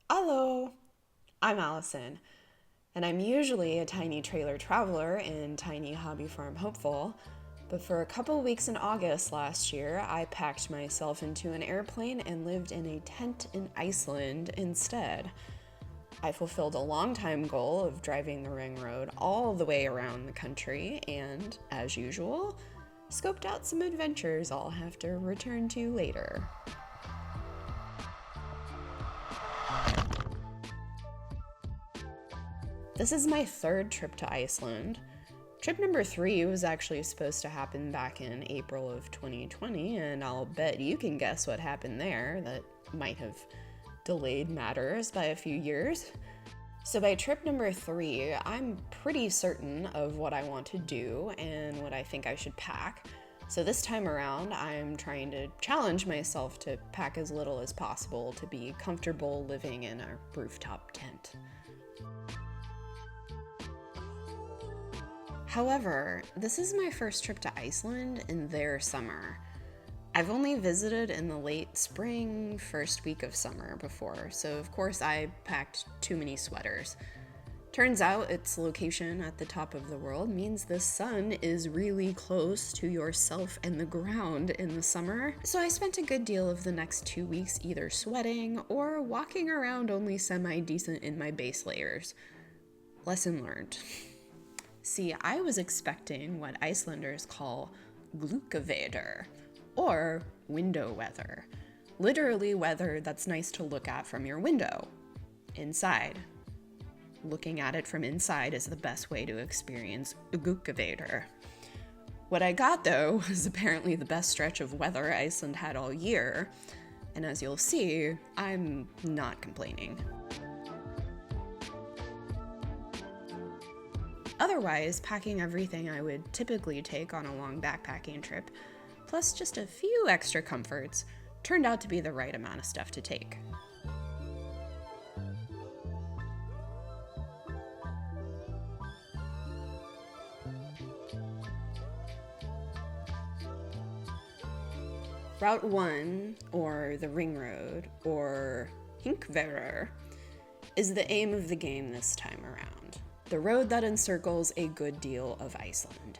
Hello, I'm Allison, and I'm usually a tiny trailer traveler and tiny hobby farm hopeful, but for a couple weeks in August last year, I packed myself into an airplane and lived in a tent in Iceland instead. I fulfilled a long-time goal of driving the ring road all the way around the country and, as usual, scoped out some adventures I'll have to return to later. This is my third trip to Iceland. Trip number 3 was actually supposed to happen back in April of 2020, and I'll bet you can guess what happened there that might have delayed matters by a few years. So by trip number 3, I'm pretty certain of what I want to do and what I think I should pack. So this time around, I'm trying to challenge myself to pack as little as possible to be comfortable living in a rooftop tent. However, this is my first trip to Iceland in their summer. I've only visited in the late spring, first week of summer before, so of course I packed too many sweaters. Turns out its location at the top of the world means the sun is really close to yourself and the ground in the summer, so I spent a good deal of the next 2 weeks either sweating or walking around only semi-decent in my base layers. Lesson learned. See, I was expecting what Icelanders call gluggaveður, or window weather. Literally weather that's nice to look at from your window, inside. Looking at it from inside is the best way to experience gluggaveður. What I got, though, was apparently the best stretch of weather Iceland had all year, and as you'll see, I'm not complaining. Otherwise, packing everything I would typically take on a long backpacking trip, plus just a few extra comforts, turned out to be the right amount of stuff to take. Route 1, or the Ring Road, or Hinkverur, is the aim of the game this time around. The road that encircles a good deal of Iceland.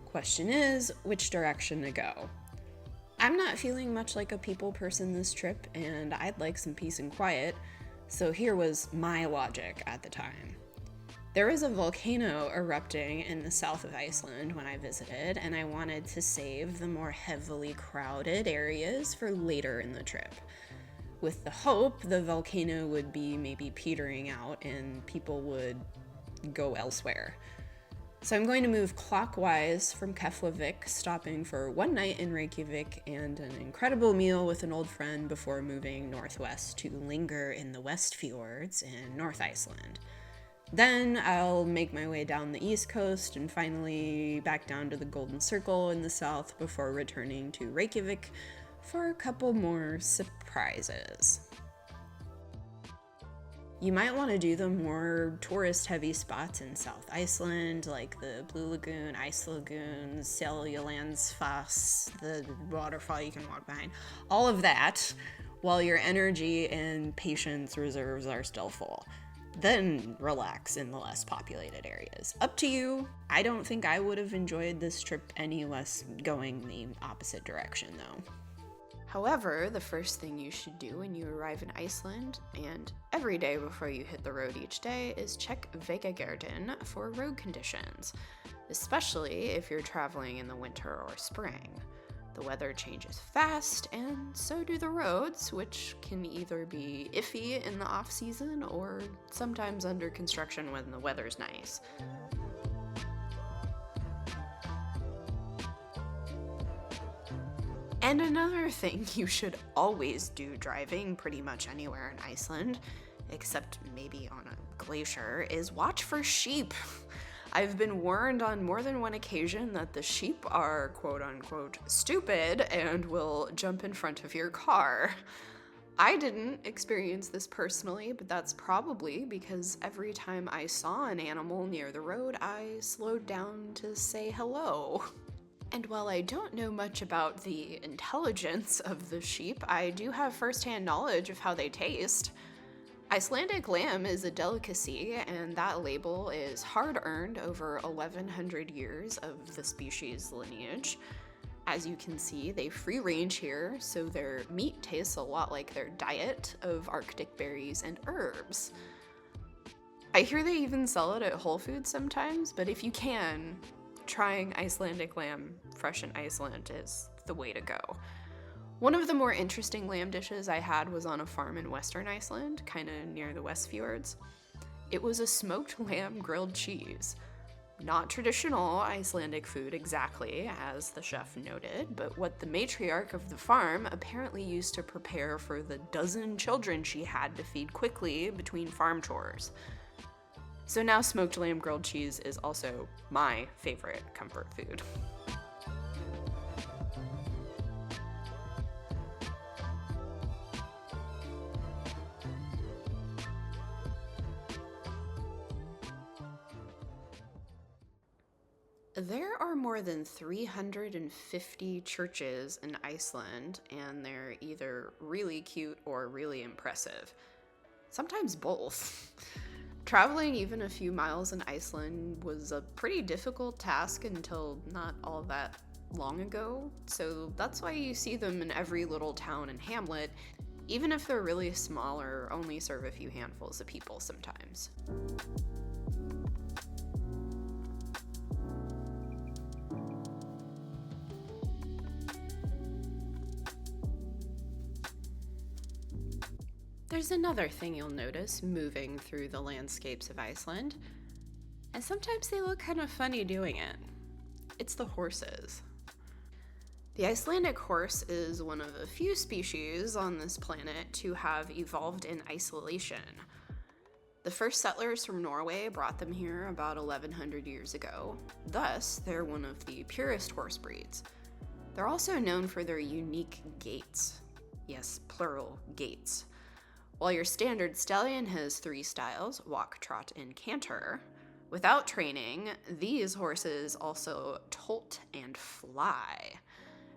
Question is, which direction to go? I'm not feeling much like a people person this trip, and I'd like some peace and quiet, so here was my logic at the time. There was a volcano erupting in the south of Iceland when I visited, and I wanted to save the more heavily crowded areas for later in the trip, with the hope the volcano would be maybe petering out and people would go elsewhere. So I'm going to move clockwise from Keflavik, stopping for one night in Reykjavik and an incredible meal with an old friend before moving northwest to linger in the West Fjords in North Iceland. Then I'll make my way down the east coast and finally back down to the Golden Circle in the south before returning to Reykjavik for a couple more surprises. You might want to do the more tourist-heavy spots in South Iceland, like the Blue Lagoon, Ice Lagoon, Seljalandsfoss, the waterfall you can walk behind, all of that, while your energy and patience reserves are still full. Then relax in the less populated areas. Up to you. I don't think I would have enjoyed this trip any less going the opposite direction, though. However, the first thing you should do when you arrive in Iceland, and every day before you hit the road each day, is check Vegagerden for road conditions, especially if you're traveling in the winter or spring. The weather changes fast, and so do the roads, which can either be iffy in the off-season or sometimes under construction when the weather's nice. And another thing you should always do driving pretty much anywhere in Iceland, except maybe on a glacier, is watch for sheep. I've been warned on more than one occasion that the sheep are quote-unquote stupid and will jump in front of your car. I didn't experience this personally, but that's probably because every time I saw an animal near the road, I slowed down to say hello. And while I don't know much about the intelligence of the sheep, I do have firsthand knowledge of how they taste. Icelandic lamb is a delicacy, and that label is hard-earned over 1,100 years of the species' lineage. As you can see, they free range here, so their meat tastes a lot like their diet of Arctic berries and herbs. I hear they even sell it at Whole Foods sometimes, but if you can, trying Icelandic lamb fresh in Iceland is the way to go. One of the more interesting lamb dishes I had was on a farm in western Iceland, kind of near the West Fjords. It was a smoked lamb grilled cheese. Not traditional Icelandic food exactly, as the chef noted, but what the matriarch of the farm apparently used to prepare for the dozen children she had to feed quickly between farm chores. So now smoked lamb grilled cheese is also my favorite comfort food. There are more than 350 churches in Iceland, and they're either really cute or really impressive. Sometimes both. Traveling even a few miles in Iceland was a pretty difficult task until not all that long ago, so that's why you see them in every little town and hamlet, even if they're really small or only serve a few handfuls of people sometimes. There's another thing you'll notice moving through the landscapes of Iceland, and sometimes they look kind of funny doing it. It's the horses. The Icelandic horse is one of the few species on this planet to have evolved in isolation. The first settlers from Norway brought them here about 1,100 years ago. Thus, they're one of the purest horse breeds. They're also known for their unique gaits. Yes, plural, gaits. While your standard stallion has 3 styles, walk, trot, and canter, without training, these horses also tolt and fly.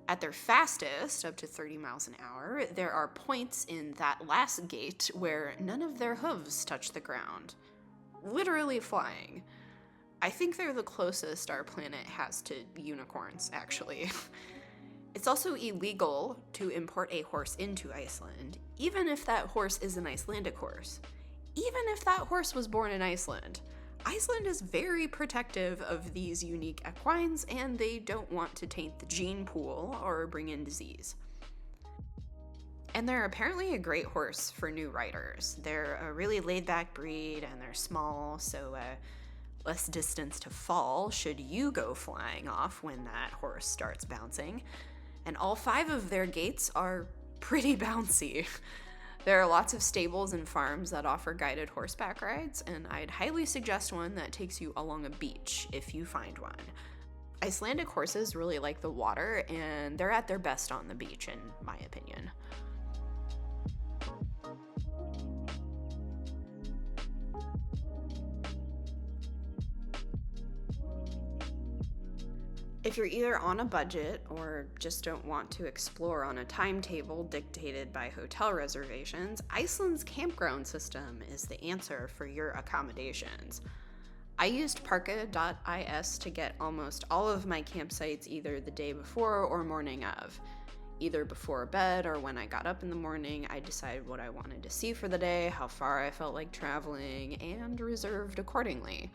At their fastest, up to 30 miles an hour, there are points in that last gait where none of their hooves touch the ground. Literally flying. I think they're the closest our planet has to unicorns, actually. It's also illegal to import a horse into Iceland, even if that horse is an Icelandic horse. Even if that horse was born in Iceland. Iceland is very protective of these unique equines, and they don't want to taint the gene pool or bring in disease. And they're apparently a great horse for new riders. They're a really laid-back breed, and they're small, so less distance to fall should you go flying off when that horse starts bouncing. And all 5 of their gaits are pretty bouncy. There are lots of stables and farms that offer guided horseback rides, and I'd highly suggest one that takes you along a beach if you find one. Icelandic horses really like the water, and they're at their best on the beach, in my opinion. If you're either on a budget or just don't want to explore on a timetable dictated by hotel reservations, Iceland's campground system is the answer for your accommodations. I used parka.is to get almost all of my campsites either the day before or morning of. Either before bed or when I got up in the morning, I decided what I wanted to see for the day, how far I felt like traveling, and reserved accordingly.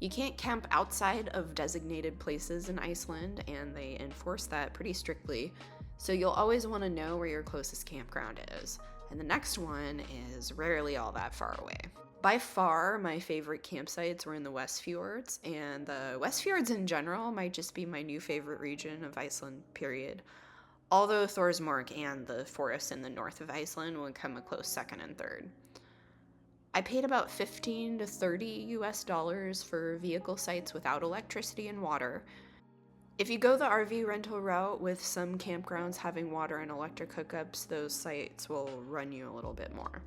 You can't camp outside of designated places in Iceland, and they enforce that pretty strictly, so you'll always want to know where your closest campground is, and the next one is rarely all that far away. By far, my favorite campsites were in the West Fjords, and the West Fjords in general might just be my new favorite region of Iceland, period. Although Thorsmork and the forests in the north of Iceland would come a close second and third. I paid about $15 to $30 for vehicle sites without electricity and water. If you go the RV rental route with some campgrounds having water and electric hookups, those sites will run you a little bit more.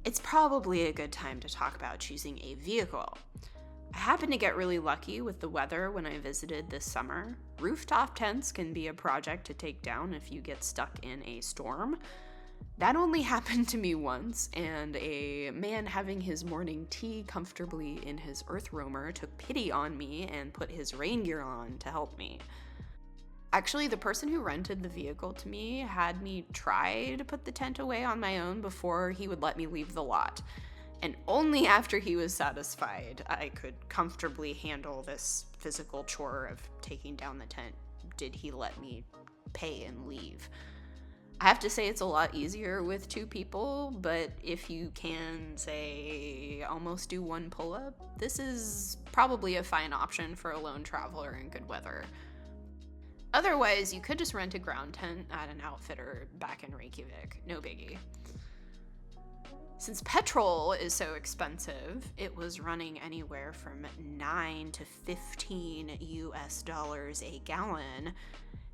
It's probably a good time to talk about choosing a vehicle. I happened to get really lucky with the weather when I visited this summer. Rooftop tents can be a project to take down if you get stuck in a storm. That only happened to me once, and a man having his morning tea comfortably in his earth roamer took pity on me and put his rain gear on to help me. Actually, the person who rented the vehicle to me had me try to put the tent away on my own before he would let me leave the lot. And only after he was satisfied I could comfortably handle this physical chore of taking down the tent did he let me pay and leave. I have to say it's a lot easier with two people, but if you can, say, almost do one pull-up, this is probably a fine option for a lone traveler in good weather. Otherwise, you could just rent a ground tent at an outfitter back in Reykjavik. No biggie. Since petrol is so expensive, it was running anywhere from $9 to $15 a gallon.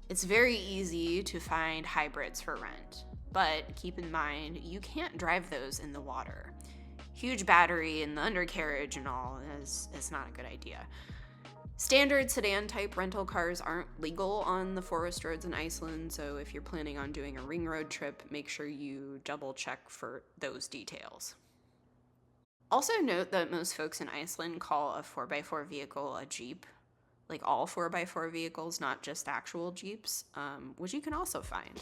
It's very easy to find hybrids for rent, but keep in mind, you can't drive those in the water. Huge battery in the undercarriage and all is not a good idea. Standard sedan-type rental cars aren't legal on the forest roads in Iceland, so if you're planning on doing a ring road trip, make sure you double-check for those details. Also note that most folks in Iceland call a 4x4 vehicle a Jeep. Like all 4x4 vehicles, not just actual Jeeps, which you can also find.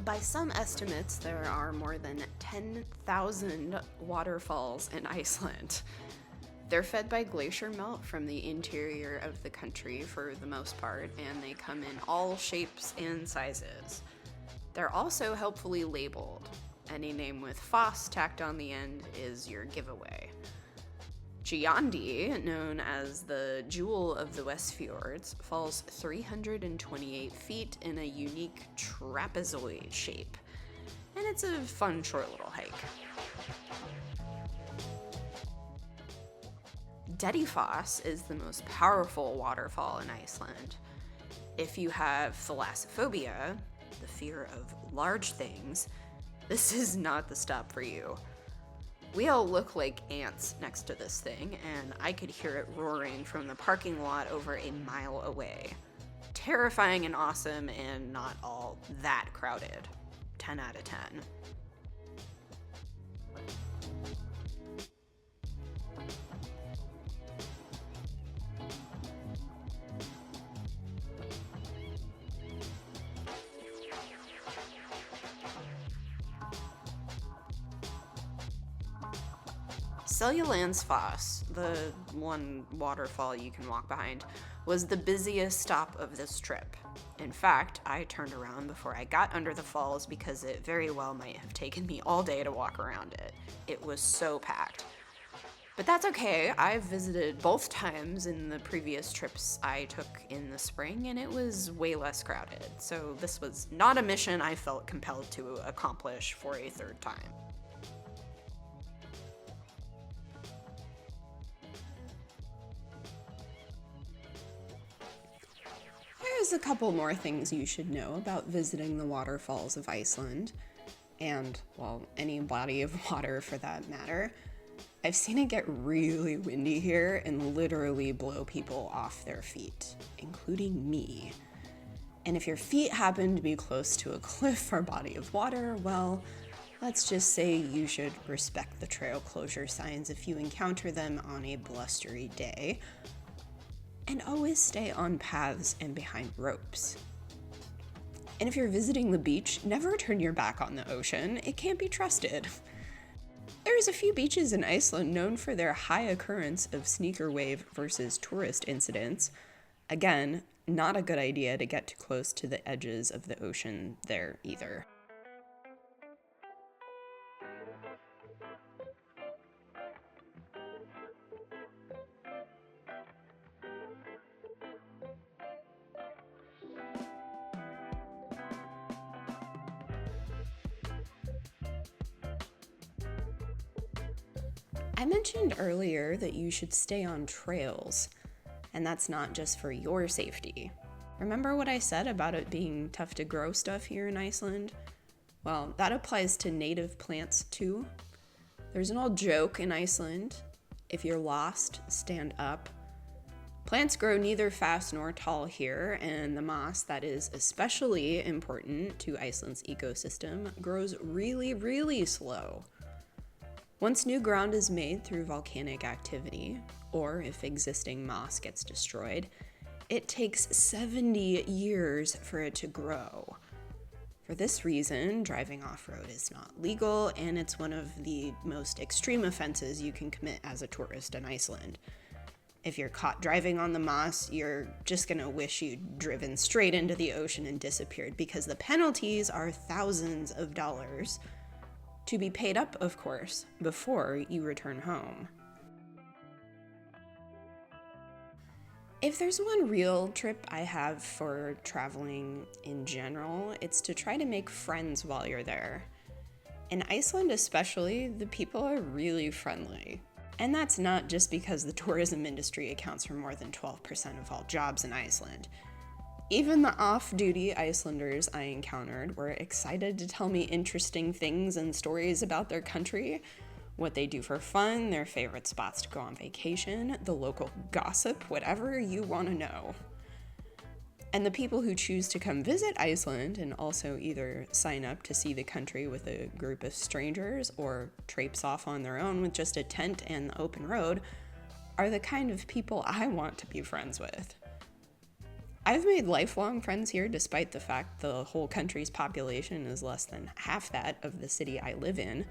By some estimates, there are more than 10,000 waterfalls in Iceland. They're fed by glacier melt from the interior of the country for the most part, and they come in all shapes and sizes. They're also helpfully labeled. Any name with Foss tacked on the end is your giveaway. Giandi, known as the Jewel of the West Fjords, falls 328 feet in a unique trapezoid shape, and it's a fun short little hike. Dettifoss is the most powerful waterfall in Iceland. If you have thalassophobia, the fear of large things, this is not the stop for you. We all look like ants next to this thing, and I could hear it roaring from the parking lot over a mile away. Terrifying and awesome, and not all that crowded. 10 out of 10. Foss, the one waterfall you can walk behind, was the busiest stop of this trip. In fact, I turned around before I got under the falls because it very well might have taken me all day to walk around it. It was so packed. But that's okay. I've visited both times in the previous trips I took in the spring, and it was way less crowded. So this was not a mission I felt compelled to accomplish for a third time. There's a couple more things you should know about visiting the waterfalls of Iceland, and, well, any body of water for that matter. I've seen it get really windy here and literally blow people off their feet, including me. And if your feet happen to be close to a cliff or body of water, well, let's just say you should respect the trail closure signs if you encounter them on a blustery day. And always stay on paths and behind ropes. And if you're visiting the beach, never turn your back on the ocean. It can't be trusted. There's a few beaches in Iceland known for their high occurrence of sneaker wave versus tourist incidents. Again, not a good idea to get too close to the edges of the ocean there either. I mentioned earlier that you should stay on trails, and that's not just for your safety. Remember what I said about it being tough to grow stuff here in Iceland? Well, that applies to native plants too. There's an old joke in Iceland: if you're lost, stand up. Plants grow neither fast nor tall here, and the moss that is especially important to Iceland's ecosystem grows really, really slow. Once new ground is made through volcanic activity, or if existing moss gets destroyed, it takes 70 years for it to grow. For this reason, driving off-road is not legal, and it's one of the most extreme offenses you can commit as a tourist in Iceland. If you're caught driving on the moss, you're just gonna wish you'd driven straight into the ocean and disappeared, because the penalties are thousands of dollars, to be paid up, of course, before you return home. If there's one real trip I have for traveling in general, it's to try to make friends while you're there. In Iceland especially, the people are really friendly. And that's not just because the tourism industry accounts for more than 12% of all jobs in Iceland. Even the off-duty Icelanders I encountered were excited to tell me interesting things and stories about their country, what they do for fun, their favorite spots to go on vacation, the local gossip, whatever you want to know. And the people who choose to come visit Iceland and also either sign up to see the country with a group of strangers or traipse off on their own with just a tent and the open road are the kind of people I want to be friends with. I've made lifelong friends here despite the fact the whole country's population is less than half that of the city I live in.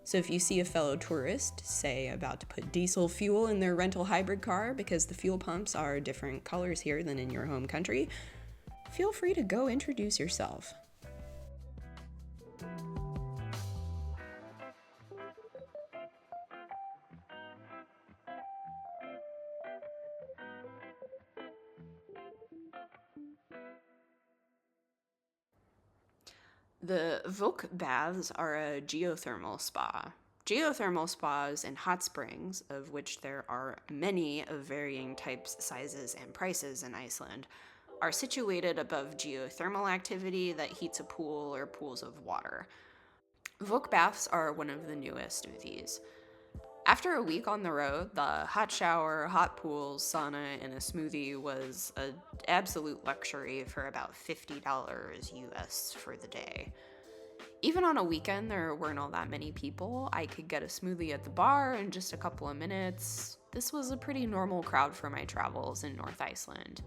So if you see a fellow tourist, say, about to put diesel fuel in their rental hybrid car because the fuel pumps are different colors here than in your home country, feel free to go introduce yourself. The Vok baths are a geothermal spa. Geothermal spas and hot springs, of which there are many of varying types, sizes, and prices in Iceland, are situated above geothermal activity that heats a pool or pools of water. Vok baths are one of the newest of these. After a week on the road, the hot shower, hot pools, sauna, and a smoothie was an absolute luxury for about $50 US for the day. Even on a weekend, there weren't all that many people. I could get a smoothie at the bar in just a couple of minutes. This was a pretty normal crowd for my travels in North Iceland.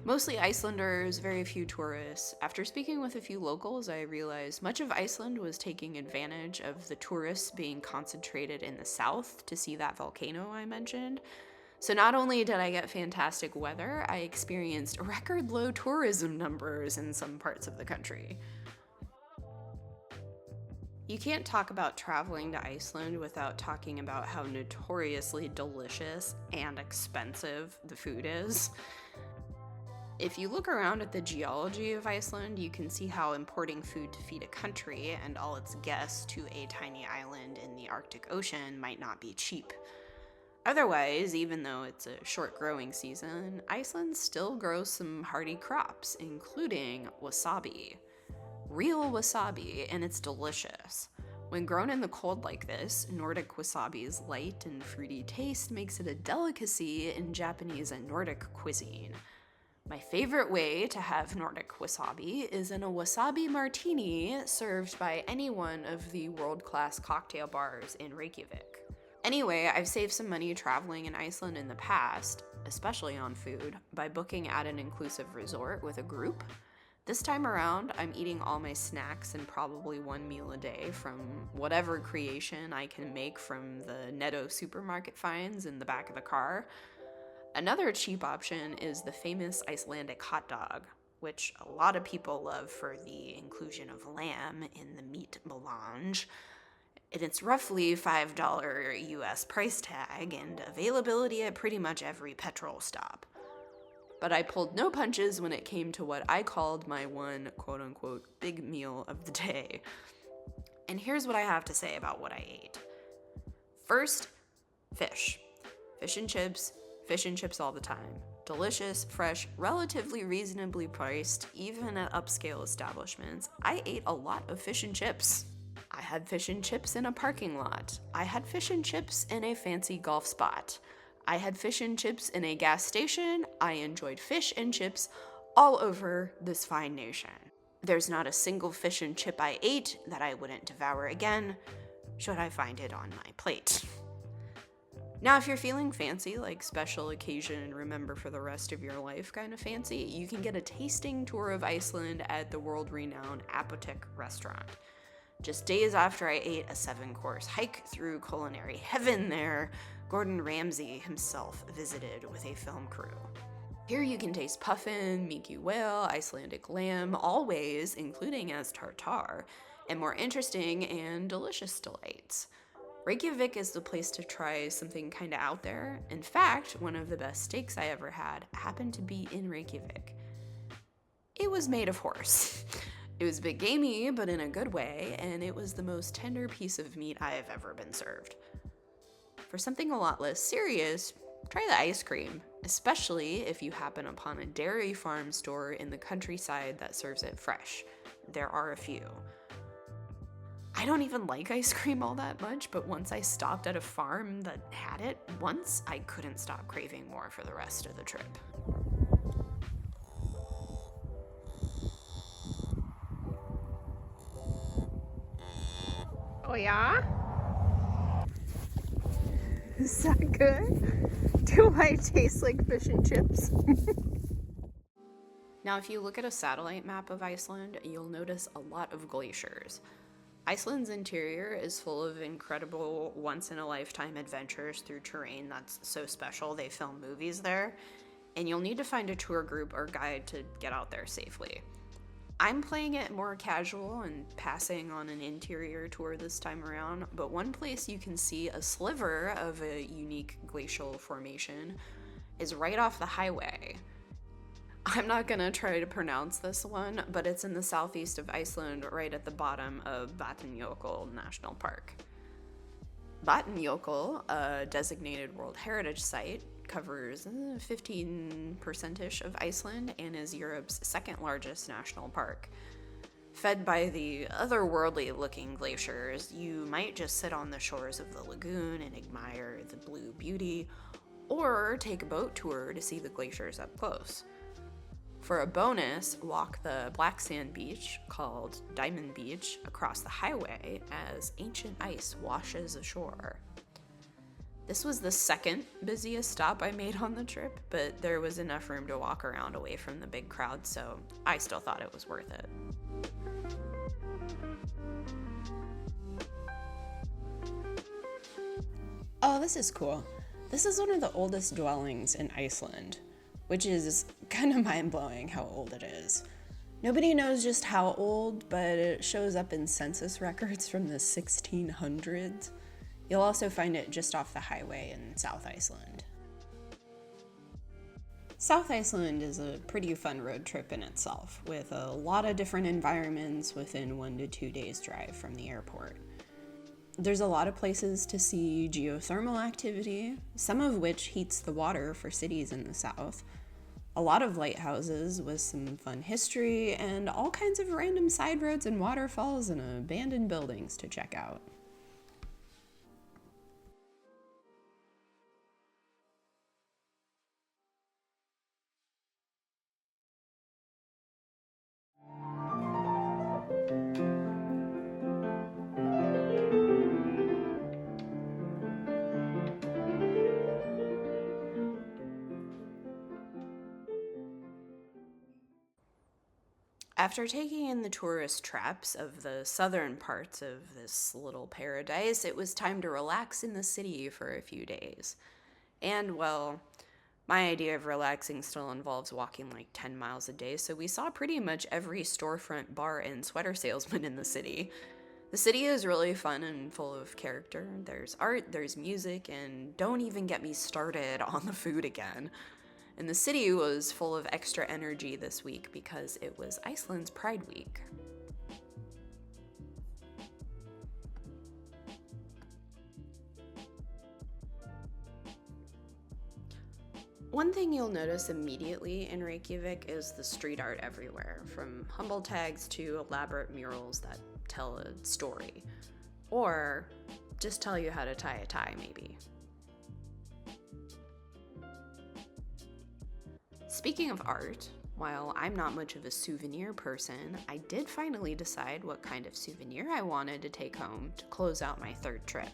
Mostly Icelanders, very few tourists. After speaking with a few locals, I realized much of Iceland was taking advantage of the tourists being concentrated in the south to see that volcano I mentioned. So not only did I get fantastic weather, I experienced record low tourism numbers in some parts of the country. You can't talk about traveling to Iceland without talking about how notoriously delicious and expensive the food is. If you look around at the geology of Iceland, you can see how importing food to feed a country and all its guests to a tiny island in the Arctic Ocean might not be cheap. Otherwise, even though it's a short growing season, Iceland still grows some hardy crops, including wasabi. Real wasabi, and it's delicious. When grown in the cold like this, Nordic wasabi's light and fruity taste makes it a delicacy in Japanese and Nordic cuisine. My favorite way to have Nordic wasabi is in a wasabi martini served by any one of the world-class cocktail bars in Reykjavik. Anyway, I've saved some money traveling in Iceland in the past, especially on food, by booking at an inclusive resort with a group. This time around, I'm eating all my snacks and probably one meal a day from whatever creation I can make from the Netto supermarket finds in the back of the car. Another cheap option is the famous Icelandic hot dog, which a lot of people love for the inclusion of lamb in the meat melange. And it's roughly $5 US price tag and availability at pretty much every petrol stop. But I pulled no punches when it came to what I called my one quote-unquote big meal of the day. And here's what I have to say about what I ate. First, fish. Fish and chips all the time. Delicious, fresh, relatively reasonably priced, even at upscale establishments. I ate a lot of fish and chips. I had fish and chips in a parking lot. I had fish and chips in a fancy golf spot. I had fish and chips in a gas station. I enjoyed fish and chips all over this fine nation. There's not a single fish and chip I ate that I wouldn't devour again, should I find it on my plate. Now, if you're feeling fancy, like special occasion, remember for the rest of your life kind of fancy, you can get a tasting tour of Iceland at the world-renowned Apotek restaurant. Just days after I ate a 7-course hike through culinary heaven there, Gordon Ramsay himself visited with a film crew. Here you can taste puffin, minke whale, Icelandic lamb, always including as tartare, and more interesting and delicious delights. Reykjavik is the place to try something kinda out there. In fact, one of the best steaks I ever had happened to be in Reykjavik. It was made of horse. It was a bit gamey, but in a good way, and it was the most tender piece of meat I have ever been served. For something a lot less serious, try the ice cream, especially if you happen upon a dairy farm store in the countryside that serves it fresh. There are a few. I don't even like ice cream all that much, but once I stopped at a farm that had it once, I couldn't stop craving more for the rest of the trip. Oh yeah? Is that good? Do I taste like fish and chips? Now, if you look at a satellite map of Iceland, you'll notice a lot of glaciers. Iceland's interior is full of incredible once-in-a-lifetime adventures through terrain that's so special they film movies there, and you'll need to find a tour group or guide to get out there safely. I'm playing it more casual and passing on an interior tour this time around, but one place you can see a sliver of a unique glacial formation is right off the highway. I'm not gonna try to pronounce this one, but it's in the southeast of Iceland, right at the bottom of Vatnajökull National Park. Vatnajökull, a designated World Heritage Site, covers 15%-ish of Iceland and is Europe's second largest national park. Fed by the otherworldly-looking glaciers, you might just sit on the shores of the lagoon and admire the blue beauty, or take a boat tour to see the glaciers up close. For a bonus, walk the black sand beach, called Diamond Beach, across the highway as ancient ice washes ashore. This was the second busiest stop I made on the trip, but there was enough room to walk around away from the big crowd, so I still thought it was worth it. Oh, this is cool. This is one of the oldest dwellings in Iceland, which is kind of mind-blowing how old it is. Nobody knows just how old, but it shows up in census records from the 1600s. You'll also find it just off the highway in South Iceland. South Iceland is a pretty fun road trip in itself, with a lot of different environments within 1 to 2 days drive from the airport. There's a lot of places to see geothermal activity, some of which heats the water for cities in the south, a lot of lighthouses with some fun history, and all kinds of random side roads and waterfalls and abandoned buildings to check out. After taking in the tourist traps of the southern parts of this little paradise, it was time to relax in the city for a few days. And, well, my idea of relaxing still involves walking like 10 miles a day, so we saw pretty much every storefront, bar, and sweater salesman in the city. The city is really fun and full of character. There's art, there's music, and don't even get me started on the food again. And the city was full of extra energy this week because it was Iceland's Pride Week. One thing you'll notice immediately in Reykjavik is the street art everywhere, from humble tags to elaborate murals that tell a story. Or just tell you how to tie a tie, maybe. Speaking of art, while I'm not much of a souvenir person, I did finally decide what kind of souvenir I wanted to take home to close out my third trip.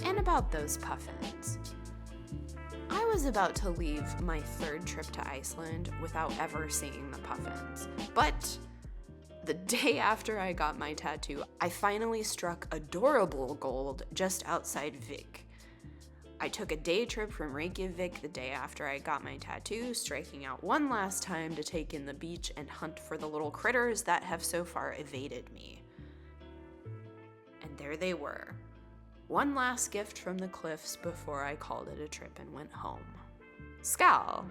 And about those puffins. I was about to leave my third trip to Iceland without ever seeing the puffins, but the day after I got my tattoo, I finally struck adorable gold just outside Vik. I took a day trip from Reykjavik the day after I got my tattoo, striking out one last time to take in the beach and hunt for the little critters that have so far evaded me. And there they were. One last gift from the cliffs before I called it a trip and went home. Skal,